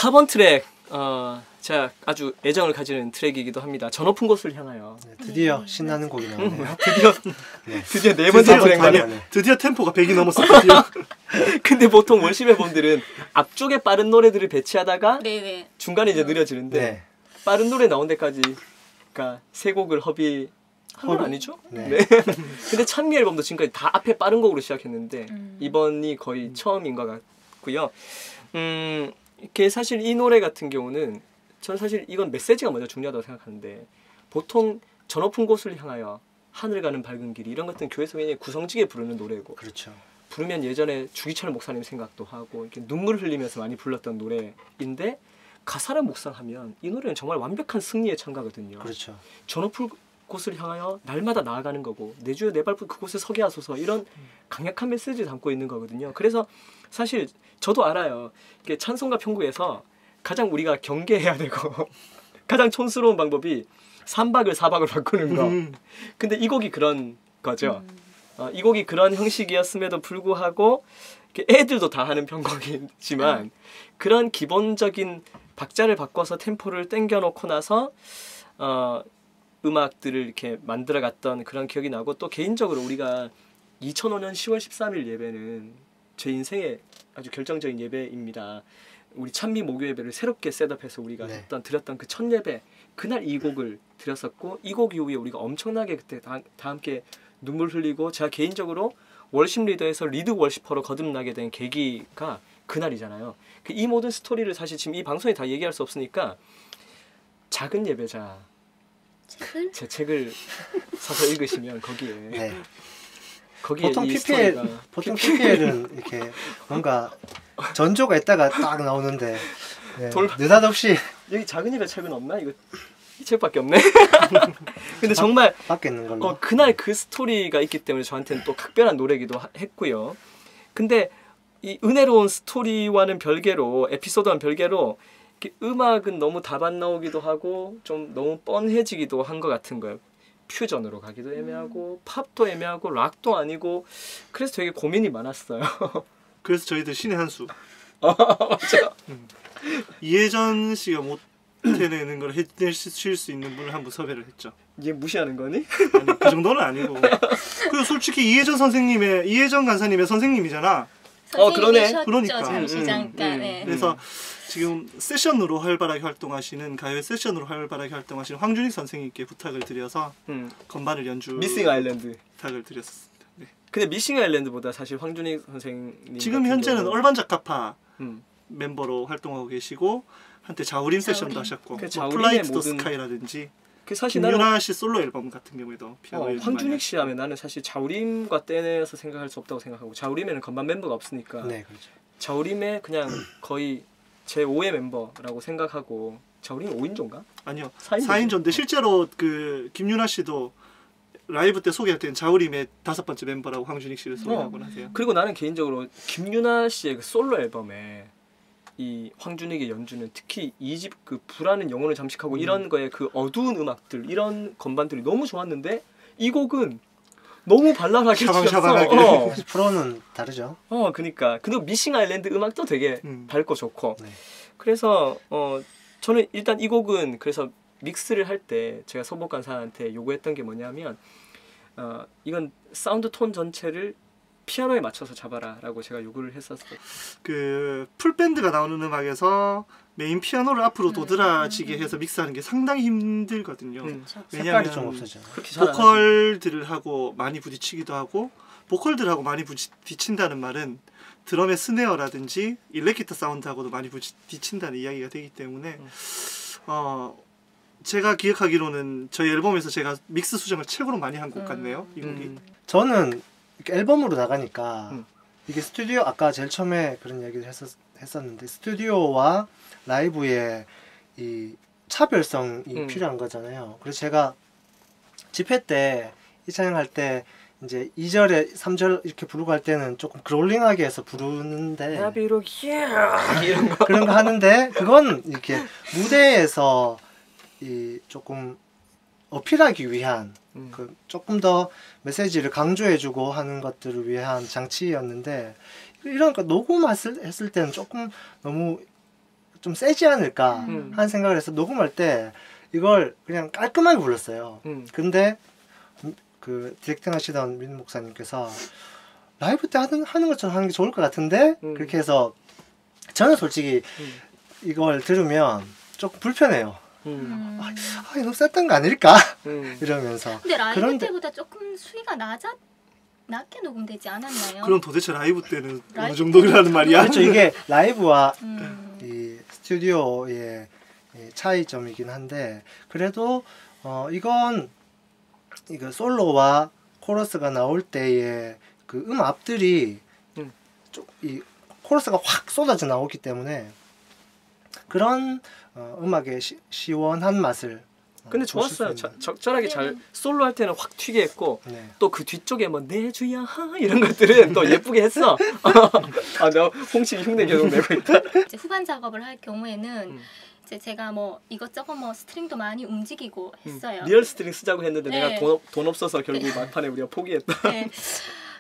4번 트랙 제가 아주 애정을 가지는 트랙이기도 합니다. 저 높은 곳을 향하여. 네, 드디어 신나는 곡이 나오네요. 드디어 네 번째 트랙만에. 드디어 템포가 100이 넘었어. 드디어. 근데 보통 월십 앨범들은 앞쪽에 빠른 노래들을 배치하다가 네네. 중간에 이제 느려지는데 네. 빠른 노래 나온 데까지 그러니까 세 곡을 합의 한 건 아니죠? 네. 네. 근데 찬미 앨범도 지금까지 다 앞에 빠른 곡으로 시작했는데 이번이 거의 처음인 것 같고요. 이게 사실 이 노래 같은 경우는 저는 사실 이건 메시지가 먼저 중요하다고 생각하는데 보통 저 높은 곳을 향하여 하늘 가는 밝은 길 이런 것들은 교회에서 굉장히 구성지게 부르는 노래고 그렇죠. 부르면 예전에 주기철 목사님 생각도 하고 이렇게 눈물 흘리면서 많이 불렀던 노래인데 가사를 묵상하면 이 노래는 정말 완벽한 승리의 찬가거든요. 그렇죠. 저 높은 곳을 향하여 날마다 나아가는 거고 내 주여 내 발붙 그곳에 서게 하소서 이런 강력한 메시지를 담고 있는 거거든요. 그래서 사실 저도 알아요. 이게 찬송가 편곡에서 가장 우리가 경계해야 되고 가장 촌스러운 방법이 3박을 4박을 바꾸는 거. 근데 이 곡이 그런 거죠. 이 곡이 그런 형식이었음에도 불구하고 애들도 다 하는 편곡이지만 그런 기본적인 박자를 바꿔서 템포를 땡겨놓고 나서 음악들을 이렇게 만들어갔던 그런 기억이 나고 또 개인적으로 우리가 2005년 10월 13일 예배는 제 인생의 아주 결정적인 예배입니다. 우리 찬미 목요 예배를 새롭게 셋업해서 우리가 드렸던 그 첫 예배 그날 이 곡을 드렸었고 이 곡 이후에 우리가 엄청나게 그때 다 함께 눈물 흘리고 제가 개인적으로 월십 리더에서 리드 월시퍼로 거듭나게 된 계기가 그날이잖아요. 이 모든 스토리를 사실 지금 이 방송에 다 얘기할 수 없으니까 작은 예배자 제 책을 사서 읽으시면 거기에 보통 이 PPL 스토리가 보통 PPL은 이렇게 뭔가 전조가 있다가 딱 나오는데 느닷없이 여기 작은 예배 책은 없나? 이거 이 책밖에 없네. 근데 정말 밖에 있는 걸로. 그날 그 스토리가 있기 때문에 저한테는 또 각별한 노래기도 했고요. 근데 이 은혜로운 스토리와는 별개로 에피소드와는 별개로 음악은 너무 답 안 나오기도 하고 좀 너무 뻔해지기도 한 것 같은 거예요. 퓨전으로 가기도 애매하고 팝도 애매하고 락도 아니고 그래서 되게 고민이 많았어요. 그래서 저희들 신의 한 수. 맞죠. 이혜전 씨가 못 해내는 걸 해내실 수 있는 분을 한번 섭외를 했죠. 이게 무시하는 거니? 아니, 그 정도는 아니고. 그리고 솔직히 이혜전 간사님의 선생님이잖아. 그러네. 그러니까. 잠시 잠깐. 네. 그래서 지금 세션으로 활발하게 활동하시는 가요 세션으로 활발하게 활동하시는 황준익 선생님께 부탁을 드려서 건반을 연주 미싱 아일랜드 부탁을 드렸습니다. 네. 근데 미싱 아일랜드보다 사실 황준익 선생님 지금 현재는 얼반자카파 멤버로 활동하고 계시고 한때 자우림 세션도 하셨고 뭐 플라이 투 스카이라든지 사실 김윤아 씨 솔로 앨범 같은 경우에도 피아노 황준익 씨 하면 나는 사실 자우림과 떼내서 생각할 수 없다고 생각하고 자우림에는 건반 멤버가 없으니까 네, 그렇죠. 자우림의 그냥 거의 제 5의 멤버라고 생각하고 자우림 5인조인가? 아니요 4인조인데 실제로 그 김윤아 씨도 라이브 때 소개할 때는 자우림의 5번째 멤버라고 황준익 씨를 소개하곤 하세요. 그리고 나는 개인적으로 김윤아 씨의 그 솔로 앨범에 이 황준익의 연주는 특히 2집 그 불하는 영혼을 잠식하고 이런 거에 그 어두운 음악들 이런 건반들이 너무 좋았는데 이 곡은 너무 발랄하게 샤방샤방하게 프로는 다르죠. 그니까 그리고 미싱 아일랜드 음악도 되게 밝고 좋고 그래서 저는 일단 이 곡은 그래서 믹스를 할 때 제가 소복간사한테 요구했던 게 뭐냐면 이건 사운드 톤 전체를 피아노에 맞춰서 잡아라라고 제가 요구를 했었어요. 그 풀밴드가 나오는 음악에서 메인 피아노를 앞으로 도드라지게 해서 믹스하는 게 상당히 힘들거든요. 색깔이 좀 없어져. 보컬들을 하고 많이 부딪히기도 하고 보컬들하고 많이 부딪힌다는 말은 드럼의 스네어라든지 일렉기타 사운드하고도 많이 부딪힌다는 이야기가 되기 때문에 제가 기억하기로는 저희 앨범에서 제가 믹스 수정을 최고로 많이 한 곡 같네요. 이 곡이. 저는 앨범으로 나가니까 이게 스튜디오 아까 제일 처음에 그런 얘기를 했었는데 스튜디오와 라이브의 이 차별성이 필요한 거잖아요. 그래서 제가 집회 때 이 찬양할 때 이제 2절에 3절 이렇게 부르고 할 때는 조금 그롤링하게 해서 부르는데 이런 거 그런 거 하는데 그건 이렇게 무대에서 이 조금 어필하기 위한 그 조금 더 메시지를 강조해주고 하는 것들을 위한 장치였는데 이런 거 녹음했을 때는 조금 너무 좀 세지 않을까 하는 생각을 해서 녹음할 때 이걸 그냥 깔끔하게 불렀어요. 근데 그 디렉팅 하시던 민 목사님께서 라이브 때 하는 것처럼 하는 게 좋을 것 같은데 그렇게 해서 저는 솔직히 이걸 들으면 조금 불편해요. 아, 이거 너무 셌던 거 아닐까? 이러면서. 근데 라이브 그런데- 때보다 조금 수위가 낮게 녹음되지 않았나요? 그럼 도대체 라이브 때는 어느 라이브 정도라는 말이야? 그렇죠. 이게 라이브와 음. 이 스튜디오의 이 차이점이긴 한데 그래도 이거 솔로와 코러스가 나올 때의 그 앞들이 이 코러스가 확 쏟아져 나오기 때문에 그런 음악의 시원한 맛을 근데 보실 수 좋았어요. 있는. 적절하게 잘 솔로 할 때는 확 튀게 했고 네. 또 그 뒤쪽에 뭐 내 주야 이런 것들은 또 예쁘게 했어. 아, 나 홍씨 흉내 계속 내고 있다. 이제 후반 작업을 할 경우에는 이제 제가 뭐 이것저것 뭐 스트링도 많이 움직이고 했어요. 리얼 스트링 쓰자고 했는데 네. 내가 돈 없어서 결국 막판에 우리가 포기했다. 네.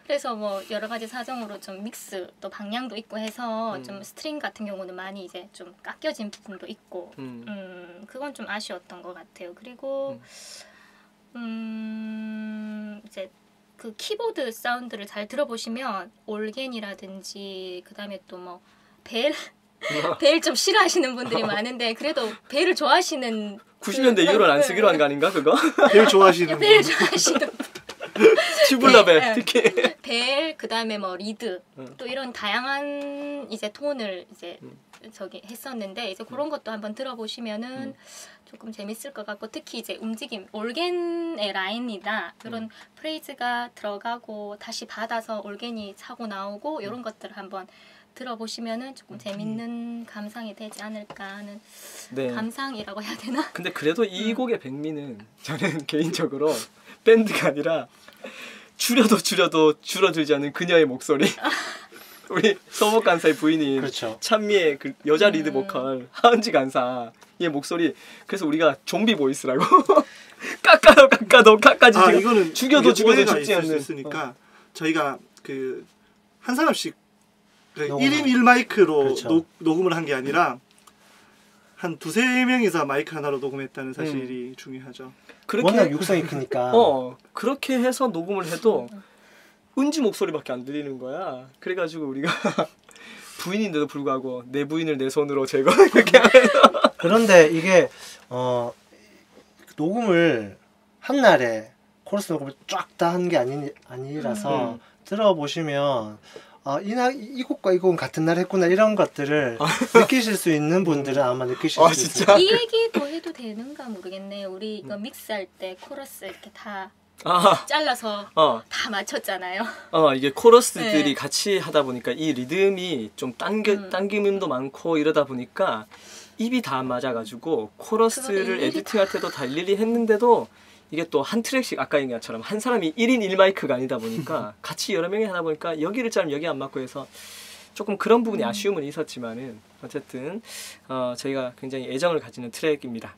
그래서 뭐 여러 가지 사정으로 좀 믹스 또 방향도 있고 해서 좀 스트링 같은 경우는 많이 이제 좀 깎여진 부분도 있고 그건 좀 아쉬웠던 것 같아요. 그리고 이제 그 키보드 사운드를 잘 들어보시면 올겐이라든지 그다음에 또 뭐 벨 좀 싫어하시는 분들이 많은데 그래도 벨을 좋아하시는 90년대 이후로는 안 쓰기로 한 거 아닌가 그거? 제일 좋아하시는 벨 좋아하시는 튜블라벨 네, 특히. 벨 그다음에 뭐 리드 또 이런 다양한 이제 톤을 이제 저기 했었는데 이제 그런 것도 한번 들어보시면은 조금 재밌을 것 같고 특히 이제 움직임 올겐의 라인이나 그런 프레이즈가 들어가고 다시 받아서 올겐이 차고 나오고 이런 것들을 한번 들어보시면은 조금 재밌는 감상이 되지 않을까 하는 네. 감상이라고 해야 되나? 근데 그래도 이 곡의 백미는 저는 개인적으로 밴드가 아니라 줄여도 줄어들지 않는 그녀의 목소리. 우리 서복 간사의 부인인 그렇죠. 찬미의 그 여자 리드 보컬 하은지 간사의 목소리. 그래서 우리가 좀비 보이스라고. 깎아도 지금 이거는 죽여도 오해가 죽지 있을 수 않는. 있으니까 저희가 그 한 사람씩 그 녹음. 1인 1마이크로 그렇죠. 녹음을 한 게 아니라 한 두세 명이서 마이크 하나로 녹음했다는 사실이 중요하죠. 워낙 그렇게 육성이 크니까 그렇게 해서 녹음을 해도 은지 목소리밖에 안 들리는 거야. 그래가지고 우리가 부인인데도 불구하고 내 부인을 내 손으로 제거 이렇게 하면서 그런데 이게 녹음을 한 날에 코러스 녹음을 쫙 다 한 게 아니라서 들어보시면 이 곡과 이 곡은 같은 날 했구나 이런 것들을 느끼실 수 있는 분들은 아마 느끼실 수 진짜? 있어요. 이 얘기도 해도 되는가 모르겠네요. 우리 이거 믹스할 때 코러스 이렇게 다 잘라서 다 맞췄잖아요. 이게 코러스들이 네. 같이 하다 보니까 이 리듬이 좀 당김음도 많고 이러다 보니까 입이 다 안 맞아가지고 코러스를 그거를 에디팅할 때도 다 일일이 했는데도 이게 또 한 트랙씩 아까 얘기한 것처럼 한 사람이 1인 1마이크가 아니다 보니까 같이 여러 명이 하다 보니까 여기를 자르면 여기 안 맞고 해서 조금 그런 부분이 아쉬움은 있었지만은 어쨌든 저희가 굉장히 애정을 가지는 트랙입니다.